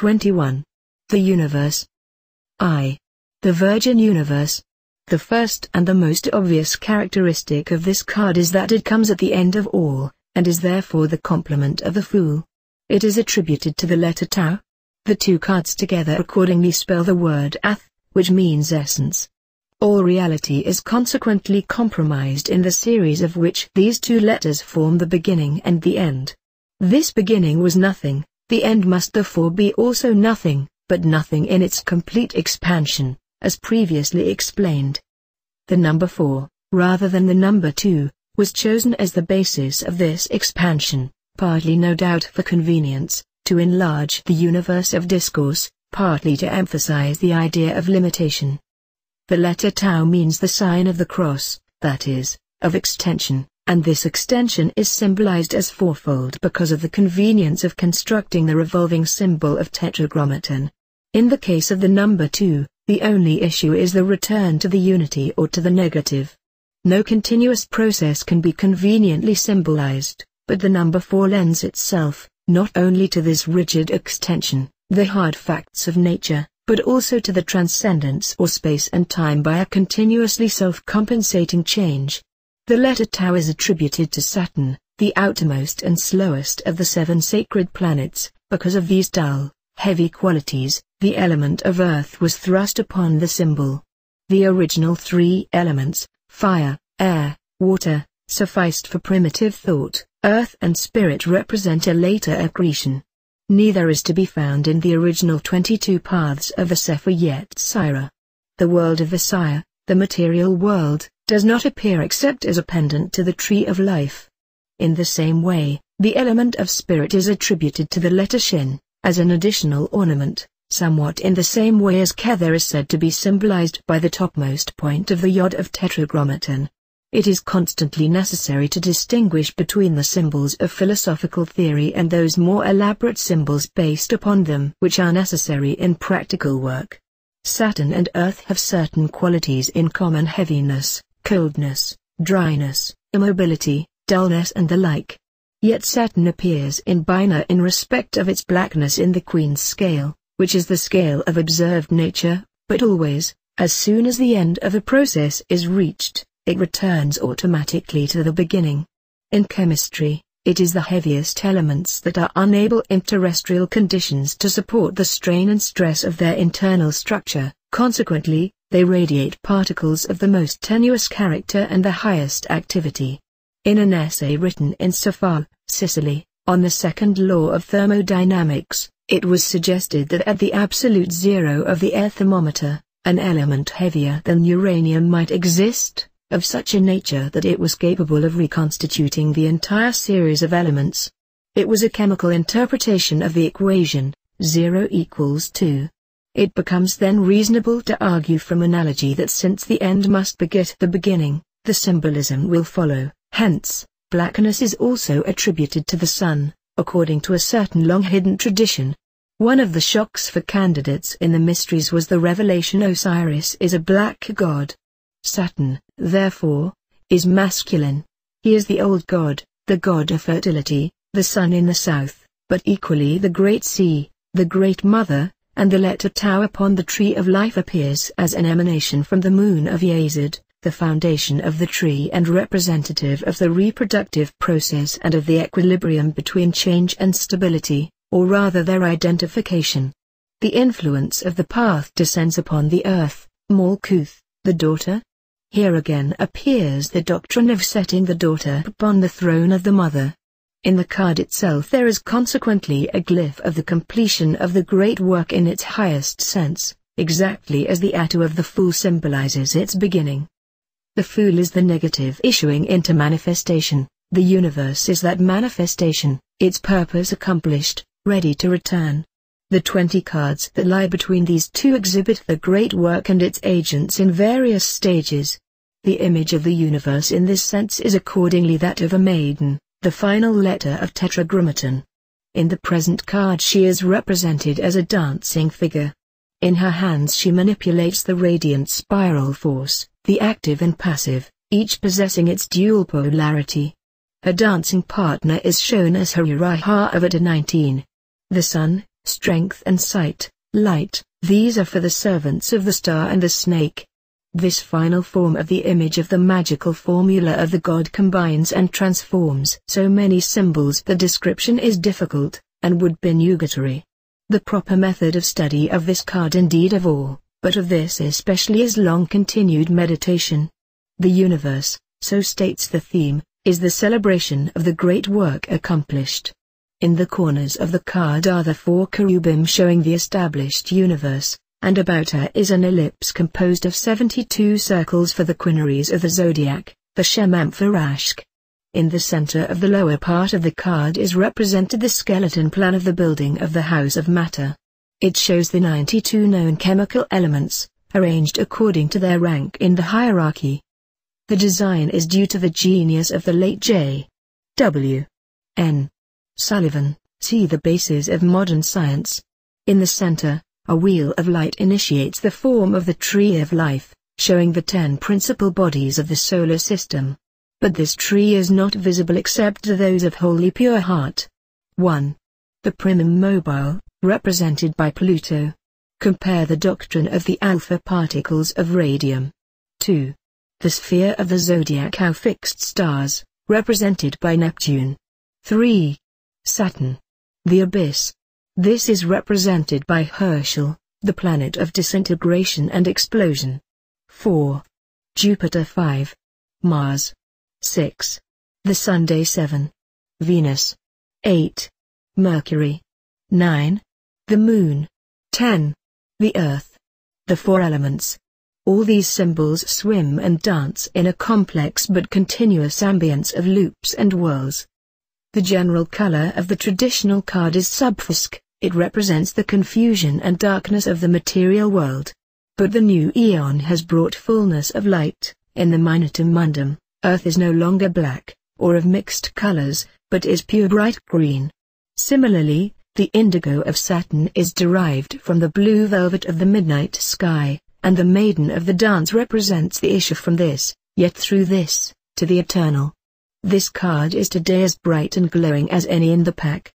21. The universe. I. The Virgin Universe. The first and the most obvious characteristic of this card is that it comes at the end of all, and is therefore the complement of the Fool. It is attributed to the letter Tau. The two cards together accordingly spell the word Ath, which means essence. All reality is consequently compromised in the series of which these two letters form the beginning and the end. This beginning was nothing, the end must therefore be also nothing, but nothing in its complete expansion, as previously explained. The number 4, rather than the number 2, was chosen as the basis of this expansion, partly no doubt for convenience, to enlarge the universe of discourse, partly to emphasize the idea of limitation. The letter Tau means the sign of the cross, that is, of extension, and this extension is symbolized as fourfold because of the convenience of constructing the revolving symbol of tetragrammaton. In the case of the number 2, the only issue is the return to the unity or to the negative. No continuous process can be conveniently symbolized, but the number 4 lends itself, not only to this rigid extension, the hard facts of nature, but also to the transcendence or space and time by a continuously self-compensating change. The letter Tau is attributed to Saturn, the outermost and slowest of the 7 sacred planets. Because of these dull, heavy qualities, the element of earth was thrust upon the symbol. The original 3 elements, fire, air, water, sufficed for primitive thought. Earth and spirit represent a later accretion. Neither is to be found in the original 22 paths of the XXI. The world of Aasaiya, the material world, does not appear except as a pendant to the tree of life. In the same way, the element of spirit is attributed to the letter Shin, as an additional ornament, somewhat in the same way as Kether is said to be symbolized by the topmost point of the Yod of Tetragrammaton. It is constantly necessary to distinguish between the symbols of philosophical theory and those more elaborate symbols based upon them which are necessary in practical work. Saturn and Earth have certain qualities in common: heaviness, coldness, dryness, immobility, dullness and the like. Yet Saturn appears in Bina in respect of its blackness in the Queen's scale, which is the scale of observed nature, but always, as soon as the end of a process is reached, it returns automatically to the beginning. In chemistry, it is the heaviest elements that are unable in terrestrial conditions to support the strain and stress of their internal structure, consequently, they radiate particles of the most tenuous character and the highest activity. In an essay written in Sofia, Sicily, on the Second Law of Thermodynamics, it was suggested that at the absolute zero of the air thermometer, an element heavier than uranium might exist, of such a nature that it was capable of reconstituting the entire series of elements. It was a chemical interpretation of the equation, 0 equals 2. It becomes then reasonable to argue from analogy that since the end must beget the beginning, the symbolism will follow. Hence, blackness is also attributed to the sun, according to a certain long-hidden tradition. One of the shocks for candidates in the mysteries was the revelation Osiris is a black god. Saturn, therefore, is masculine. He is the old god, the god of fertility, the sun in the south, but equally the great sea, the great mother, and the letter Tau upon the tree of life appears as an emanation from the moon of Yazid, the foundation of the tree and representative of the reproductive process and of the equilibrium between change and stability, or rather their identification. The influence of the path descends upon the earth, Malkuth, the daughter. Here again appears the doctrine of setting the daughter upon the throne of the mother. In the card itself there is consequently a glyph of the completion of the great work in its highest sense, exactly as the Atu of the Fool symbolizes its beginning. The Fool is the negative issuing into manifestation, the universe is that manifestation, its purpose accomplished, ready to return. The 20 cards that lie between these two exhibit the great work and its agents in various stages. The image of the universe in this sense is accordingly that of a maiden, the final letter of Tetragrammaton. In the present card she is represented as a dancing figure. In her hands she manipulates the radiant spiral force, the active and passive, each possessing its dual polarity. Her dancing partner is shown as her Uriah Avada 19. The sun, strength and sight, light, these are for the servants of the star and the snake. This final form of the image of the magical formula of the god combines and transforms so many symbols the description is difficult, and would be nugatory. The proper method of study of this card indeed of all, but of this especially is long-continued meditation. The universe, so states the theme, is the celebration of the great work accomplished. In the corners of the card are the 4 cherubim showing the established universe, and about her is an ellipse composed of 72 circles for the quinaries of the zodiac, the Shemamphorashk. In the center of the lower part of the card is represented the skeleton plan of the building of the House of Matter. It shows the 92 known chemical elements, arranged according to their rank in the hierarchy. The design is due to the genius of the late J. W. N. Sullivan. See the bases of modern science. In the center, a wheel of light initiates the form of the tree of life, showing the 10 principal bodies of the solar system. But this tree is not visible except to those of wholly pure heart. 1. The primum mobile, represented by Pluto. Compare the doctrine of the alpha particles of radium. 2. The sphere of the zodiac how fixed stars, represented by Neptune. 3. Saturn. The abyss. This is represented by Herschel, the planet of disintegration and explosion. 4. Jupiter 5. Mars. 6. The Sunday 7. Venus. 8. Mercury. 9. The Moon. 10. The Earth. The 4 elements. All these symbols swim and dance in a complex but continuous ambience of loops and whirls. The general color of the traditional card is subfusc, it represents the confusion and darkness of the material world. But the new eon has brought fullness of light. In the minutum mundum, Earth is no longer black, or of mixed colors, but is pure bright green. Similarly, the indigo of Saturn is derived from the blue velvet of the midnight sky, and the maiden of the dance represents the issue from this, yet through this, to the eternal. This card is today as bright and glowing as any in the pack.